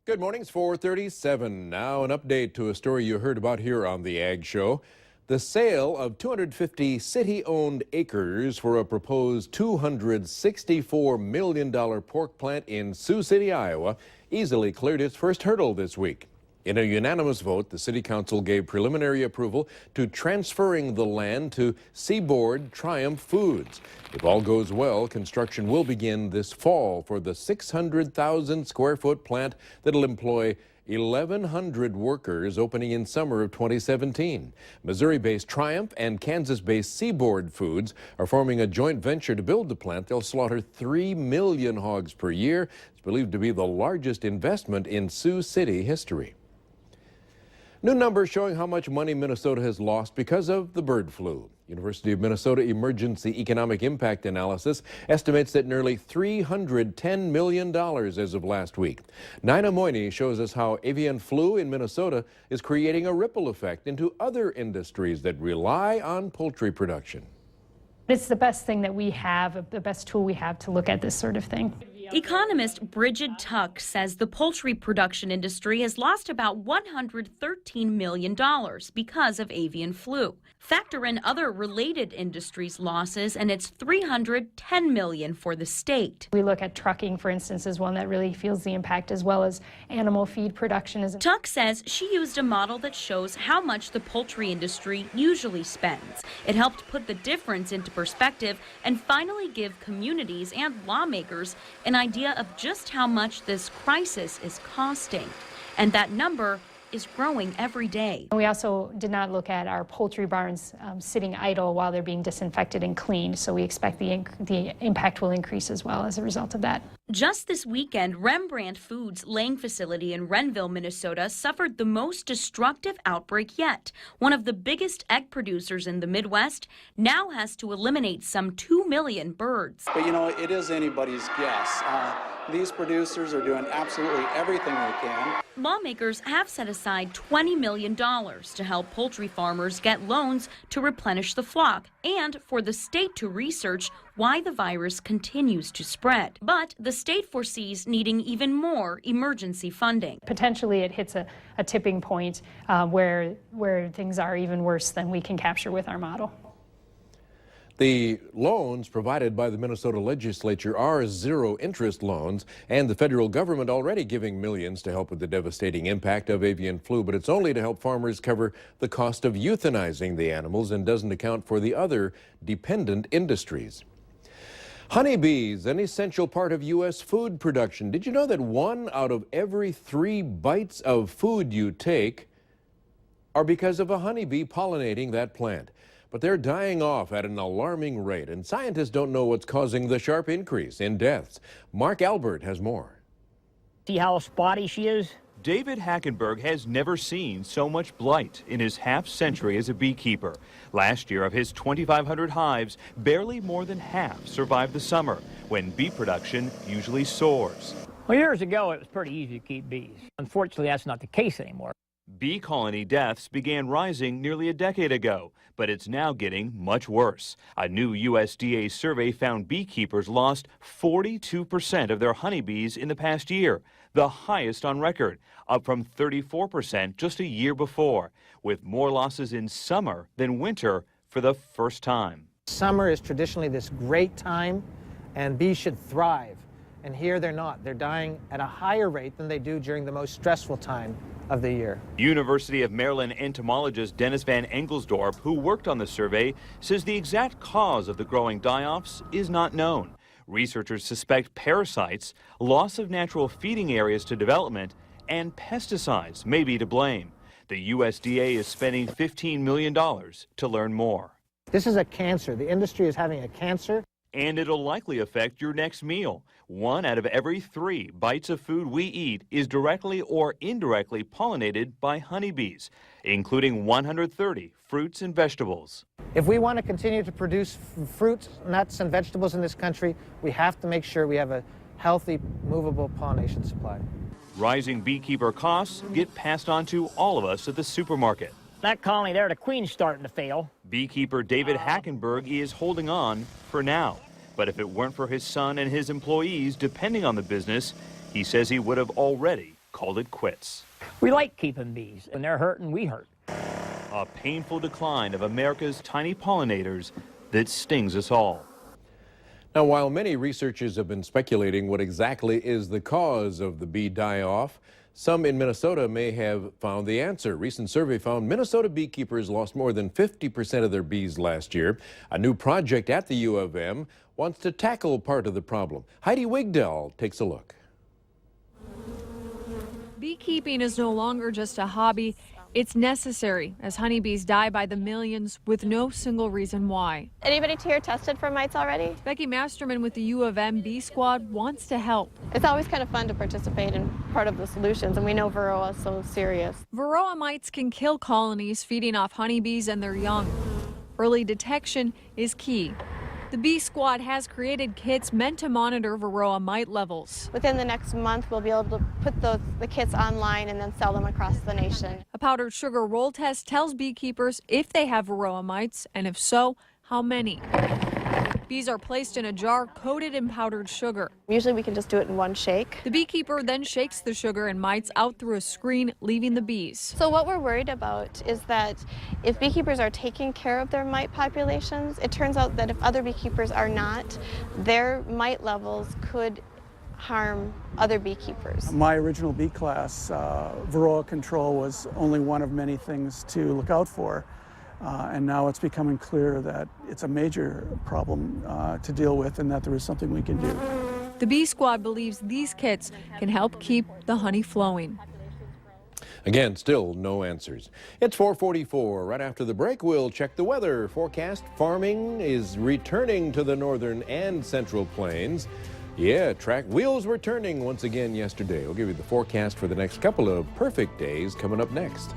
Good morning, it's 4:37. Now an update to a story you heard about here on the Ag Show. The sale of 250 city-owned acres for a proposed $264 million pork plant in Sioux City, Iowa, easily cleared its first hurdle this week. In a unanimous vote, the City Council gave preliminary approval to transferring the land to Seaboard Triumph Foods. If all goes well, construction will begin this fall for the 600,000 square foot plant that'll employ 1,100 workers, opening in summer of 2017. Missouri-based Triumph and Kansas-based Seaboard Foods are forming a joint venture to build the plant. They'll slaughter 3 million hogs per year. It's believed to be the largest investment in Sioux City history. New numbers showing how much money Minnesota has lost because of the bird flu. University of Minnesota Emergency Economic Impact Analysis estimates that nearly $310 million as of last week. Nina Moyni shows us how avian flu in Minnesota is creating a ripple effect into other industries that rely on poultry production. It's the best thing that we have, the best tool we have to look at this sort of thing. Economist Bridget Tuck says the poultry production industry has lost about $113 million because of avian flu. Factor in other related industries' losses, and it's $310 million for the state. We look at trucking, for instance, as one that really feels the impact, as well as animal feed production. Tuck says she used a model that shows how much the poultry industry usually spends. It helped put the difference into perspective and finally give communities and lawmakers an idea of just how much this crisis is costing. And that number is growing every day. We also did not look at our poultry barns sitting idle while they're being disinfected and cleaned, so we expect the impact will increase as well as a result of that. Just this weekend, Rembrandt Foods' laying facility in Renville, Minnesota, suffered the most destructive outbreak yet. One of the biggest egg producers in the Midwest now has to eliminate some 2 million birds. But you know, it is anybody's guess. These producers are doing absolutely everything they can. Lawmakers have set aside $20 million to help poultry farmers get loans to replenish the flock and for the state to research why the virus continues to spread. But the state foresees needing even more emergency funding. Potentially it hits a tipping point where things are even worse than we can capture with our model. The loans provided by the Minnesota legislature are zero-interest loans, and the federal government already giving millions to help with the devastating impact of avian flu, but it's only to help farmers cover the cost of euthanizing the animals and doesn't account for the other dependent industries. Honeybees, an essential part of U.S. food production. Did you know that 1 out of every 3 bites of food you take are because of a honeybee pollinating that plant? But they're dying off at an alarming rate, and scientists don't know what's causing the sharp increase in deaths. Mark Albert has more. See how spotty she is? David Hackenberg has never seen so much blight in his half-century as a beekeeper. Last year, of his 2,500 hives, barely more than half survived the summer, when bee production usually soars. Well, years ago, it was pretty easy to keep bees. Unfortunately, that's not the case anymore. Bee colony deaths began rising nearly a decade ago, but it's now getting much worse. A new USDA survey found beekeepers lost 42% of their honeybees in the past year, the highest on record, up from 34% just a year before, with more losses in summer than winter for the first time. Summer is traditionally this great time, and bees should thrive. And here they're not. They're dying at a higher rate than they do during the most stressful time of the year. University of Maryland entomologist Dennis Van Engelsdorp, who worked on the survey, says the exact cause of the growing die-offs is not known. Researchers suspect parasites, loss of natural feeding areas to development, and pesticides may be to blame. The USDA is spending $15 million to learn more. This is a cancer. The industry is having a cancer. And it'll likely affect your next meal. 1 out of every 3 bites of food we eat is directly or indirectly pollinated by honeybees, including 130 fruits and vegetables. If we want to continue to produce fruits, nuts, and vegetables in this country, we have to make sure we have a healthy, movable pollination supply. Rising beekeeper costs get passed on to all of us at the supermarket. That colony there, the queen's starting to fail. Beekeeper David Hackenberg is holding on for now. But if it weren't for his son and his employees depending on the business, He says he would have already called it quits. We like keeping bees. When they're hurting, we hurt. A painful decline of America's tiny pollinators that stings us all. Now, while many researchers have been speculating what exactly is the cause of the bee die-off, some in Minnesota may have found the answer. A recent survey found Minnesota beekeepers lost more than 50% of their bees last year. A new project at the U of M wants to tackle part of the problem. Heidi Wigdell takes a look. Beekeeping is no longer just a hobby. It's necessary as honeybees die by the millions with no single reason why. Anybody here tested for mites already? Becky Masterman with the U of M Bee Squad wants to help. It's always kind of fun to participate in part of the solutions, and we know Varroa is so serious. Varroa mites can kill colonies feeding off honeybees and their young. Early detection is key. The Bee Squad has created kits meant to monitor Varroa mite levels. Within the next month, we'll be able to put the kits online and then sell them across the nation. A powdered sugar roll test tells beekeepers if they have Varroa mites, and if so, how many. Bees are placed in a jar coated in powdered sugar. Usually we can just do it in one shake. The beekeeper then shakes the sugar and mites out through a screen, leaving the bees. So what we're worried about is that if beekeepers are taking care of their mite populations, it turns out that if other beekeepers are not, their mite levels could harm other beekeepers. My original bee class, Varroa control was only one of many things to look out for. And now it's becoming clear that it's a major problem to deal with and that there is something we can do. The Bee Squad believes these kits can help keep the honey flowing. Again, still no answers. It's 4:44. Right after the break, we'll check the weather forecast. Farming is returning to the northern and central plains. Yeah, track wheels were turning once again yesterday. We'll give you the forecast for the next couple of perfect days coming up next.